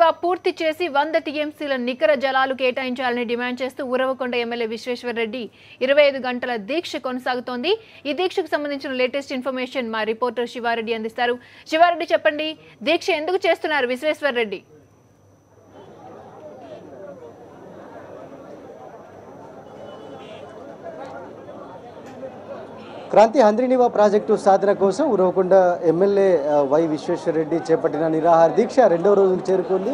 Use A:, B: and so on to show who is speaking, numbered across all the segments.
A: నివా పూర్తి చేసి 100 టీఎంసీల నికర జలాలు కేటాయించాలని డిమాండ్ చేస్తూ ఉరవకొండ ఎమ్మెల్యే విశ్వేశ్వర్ రెడ్డి 25 గంటల దీక్ష కొనసాగుతోంది। ఈ దీక్షకు సంబంధించిన లేటెస్ట్ ఇన్ఫర్మేషన్ మా రిపోర్టర్ శివారెడ్డి అందిస్తారు। శివారెడ్డి చెప్పండి, దీక్ష ఎందుకు చేస్తున్నారు విశ్వేశ్వర్ రెడ్డి?
B: క్రాంతి హంద్రీనివా ప్రాజెక్టు సాధన కోసం ఉరవకొండ ఎమ్మెల్యే వై విశ్వేశ్వర్ రెడ్డి చేపట్టిన నిరాహార దీక్ష రెండవ రోజుకు చేరుకుంది।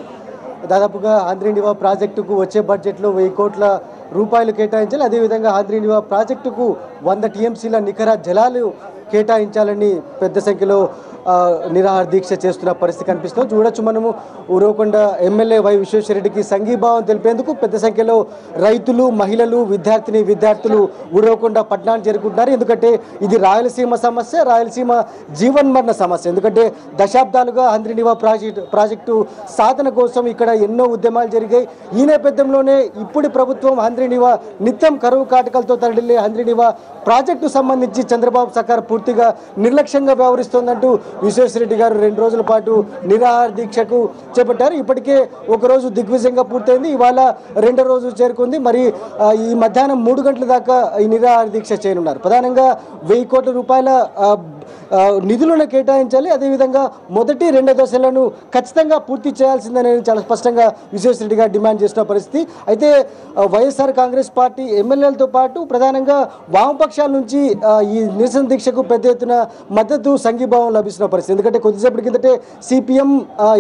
B: దాదాపుగా హంద్రీనివా ప్రాజెక్టుకు వచ్చే బడ్జెట్లో 1000 కోట్ల రూపాయలు కేటాయించాలి। అదేవిధంగా హంద్రీనివా ప్రాజెక్టుకు 100 టీఎంసీల నికర జలాలు కేటాయించాలని పెద్ద సంఖ్యలో నిరాహార దీక్ష చేస్తున్న పరిస్థితి కనిపిస్తుంది। చూడొచ్చు మనము ఉరవకొండ ఎమ్మెల్యే వై విశ్వేశ్వర రెడ్డికి సంఘీభావం తెలిపేందుకు పెద్ద సంఖ్యలో రైతులు, మహిళలు, విద్యార్థులు ఉరవకొండ పట్టణాన్ని చేరుకుంటున్నారు। ఎందుకంటే ఇది రాయలసీమ సమస్య, రాయలసీమ జీవన్మరణ సమస్య। ఎందుకంటే దశాబ్దాలుగా హంద్రీనివా ప్రాజెక్టు సాధన కోసం ఇక్కడ ఎన్నో ఉద్యమాలు జరిగాయి। ఈ నేపథ్యంలోనే ఇప్పుడు ప్రభుత్వం హంద్రీనివా నిత్యం కరువు కాటకాలతో తరలిల్లే హంద్రీనివా ప్రాజెక్టు సంబంధించి చంద్రబాబు సర్కార్ పూర్తిగా నిర్లక్ష్యంగా వ్యవహరిస్తోందంటూ విశ్వేశ్వర రెడ్డి గారు 2 రోజుల పాటు నిరాహార దీక్షకు చేపట్టారు। ఇప్పటికే ఒకరోజు దిగ్విజయంగా పూర్తయింది, ఇవాళ 2వ రోజు చేరుకుంది। మరి ఈ మధ్యాహ్నం 3 గంటల దాకా ఈ నిరాహార దీక్ష చేయనున్నారు। ప్రధానంగా 1000 కోట్ల రూపాయల నిధులను కేటాయించాలి, అదేవిధంగా మొదటి 2 దశలను ఖచ్చితంగా పూర్తి చేయాల్సిందని చాలా స్పష్టంగా విశ్వేశ్వర రెడ్డి గారు డిమాండ్ చేసిన పరిస్థితి। అయితే వైఎస్ఆర్ కాంగ్రెస్ పార్టీ ఎమ్మెల్యేలతో పాటు ప్రధానంగా వామపక్షాల నుంచి ఈ నిరసన దీక్షకు పెద్ద ఎత్తున మద్దతు సంఘీభావం లభిస్తున్న పరిస్థితి। ఎందుకంటే కొద్దిసేపటి కిందటే సిపిఎం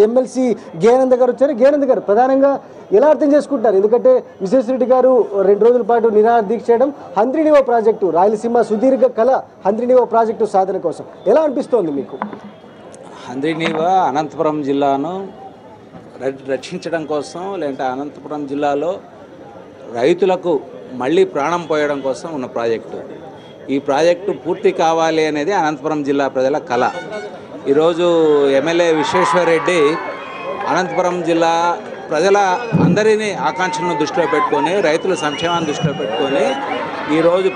B: ఎమ్మెల్సీ గేనంద గారు వచ్చారు। గేనంద గారు ప్రధానంగా ఎలా అర్థం చేసుకుంటారు? ఎందుకంటే విశ్వేశ్వర రెడ్డి గారు 2 రోజుల పాటు నిరాహార దీక్ష చేయడం హంద్రీనివా ప్రాజెక్టు, రాయలసీమ సుదీర్ఘ కళ హంద్రీనివా ప్రాజెక్టు సాధన కోసం ఎలా అనిపిస్తోంది మీకు?
C: హంద్రీనివా అనంతపురం జిల్లాను రక్షించడం కోసం, లేదంటే అనంతపురం జిల్లాలో రైతులకు మళ్ళీ ప్రాణం పోయడం కోసం ఉన్న ప్రాజెక్టు। ఈ ప్రాజెక్టు పూర్తి కావాలి అనేది అనంతపురం జిల్లా ప్రజల కళ। ఈరోజు ఎమ్మెల్యే విశ్వేశ్వర్ రెడ్డి అనంతపురం జిల్లా ప్రజల అందరినీ ఆకాంక్షలను దృష్టిలో పెట్టుకొని, రైతుల సంక్షేమాన్ని దృష్టిలో పెట్టుకొని ఈరోజు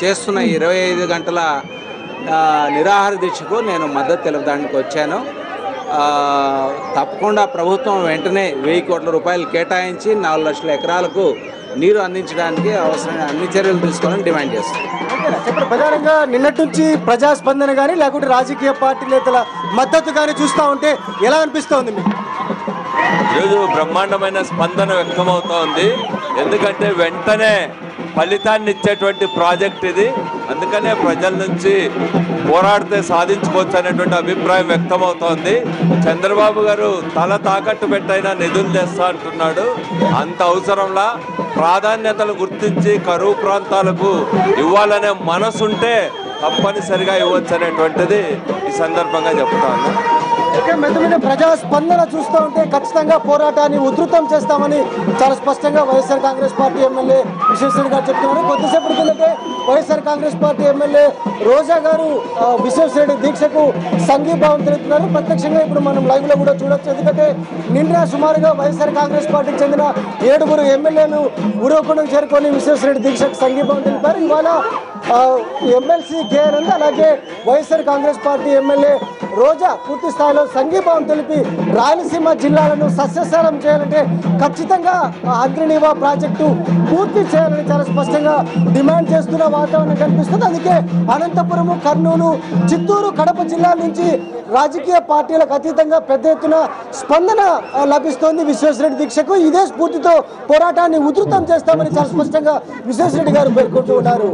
C: చేస్తున్న 25 గంటల నిరాహార దీక్షకు నేను మద్దతు తెలపడానికి వచ్చాను। తప్పకుండా ప్రభుత్వం వెంటనే 1000 కోట్ల రూపాయలు కేటాయించి 4 లక్షల ఎకరాలకు నీరు అందించడానికి అవసరమైన అన్ని చర్యలు తీసుకోవాలని డిమాండ్ చేస్తున్నాను।
B: ప్రధానంగా నిన్నటి నుంచి ప్రజాస్పందన కానీ లేకుంటే రాజకీయ పార్టీ నేతల మద్దతు కానీ చూస్తూ ఉంటే ఎలా అనిపిస్తోంది మీకు?
D: ఈరోజు బ్రహ్మాండమైన స్పందన వ్యక్తమవుతోంది, ఎందుకంటే వెంటనే ఫలితాన్ని ఇచ్చేటువంటి ప్రాజెక్ట్ ఇది। అందుకనే ప్రజల నుంచి పోరాడితే సాధించుకోవచ్చు అనేటువంటి అభిప్రాయం వ్యక్తమవుతోంది। చంద్రబాబు గారు తల తాకట్టు పెట్టైనా నిధులు తెస్తా అంటున్నాడు। అంత అవసరంలా ప్రాధాన్యతలు గుర్తించి కరువు ప్రాంతాలకు ఇవ్వాలనే మనసుంటే తప్పనిసరిగా ఇవ్వచ్చు అనేటువంటిది ఈ సందర్భంగా చెప్తాను।
B: మెదమైన ప్రజాస్పందన చూస్తూ ఉంటే ఖచ్చితంగా పోరాటాన్ని ఉధృతం చేస్తామని చాలా స్పష్టంగా వైఎస్ఆర్ కాంగ్రెస్ పార్టీ ఎమ్మెల్యే విశ్వేశ్వర గారు చెప్తున్నారు। కొద్దిసేపటి కిందటే వైఎస్ఆర్ కాంగ్రెస్ పార్టీ ఎమ్మెల్యే రోజా గారు విశ్వేశ్వర రెడ్డి దీక్షకు సంఘీభావం తెలుపుతున్నారు। ప్రత్యక్షంగా ఇప్పుడు మనం లైవ్ లో కూడా చూడొచ్చు। ఎందుకంటే నిన్న సుమారుగా వైఎస్ఆర్ కాంగ్రెస్ పార్టీకి చెందిన 7 ఎమ్మెల్యేలు ఉరవకొండకు చేరుకొని విశ్వేశ్వర రెడ్డి దీక్షకు సంఘీభావం తెలిపారు। ఇవాళ ఎమ్మెల్సీ గేనంద అలాగే వైఎస్ఆర్ కాంగ్రెస్ పార్టీ ఎమ్మెల్యే రోజా పూర్తి స్థాయిలో సంఘీభావం తెలిపి రాయలసీమ జిల్లాలను సస్యశాలం చేయాలంటే ఖచ్చితంగా హంద్రీనివా ప్రాజెక్టు పూర్తి చేయాలని చాలా స్పష్టంగా డిమాండ్ చేస్తున్న వాతావరణం కనిపిస్తుంది। అందుకే అనంతపురము, కర్నూలు, చిత్తూరు, కడప జిల్లాల నుంచి రాజకీయ పార్టీలకు అతీతంగా పెద్ద ఎత్తున స్పందన లభిస్తోంది విశ్వేశ్వర రెడ్డి దీక్షకు। ఇదే స్ఫూర్తితో పోరాటాన్ని ఉధృతం చేస్తామని చాలా స్పష్టంగా విశ్వేశ్వర రెడ్డి గారు పేర్కొంటూ ఉన్నారు।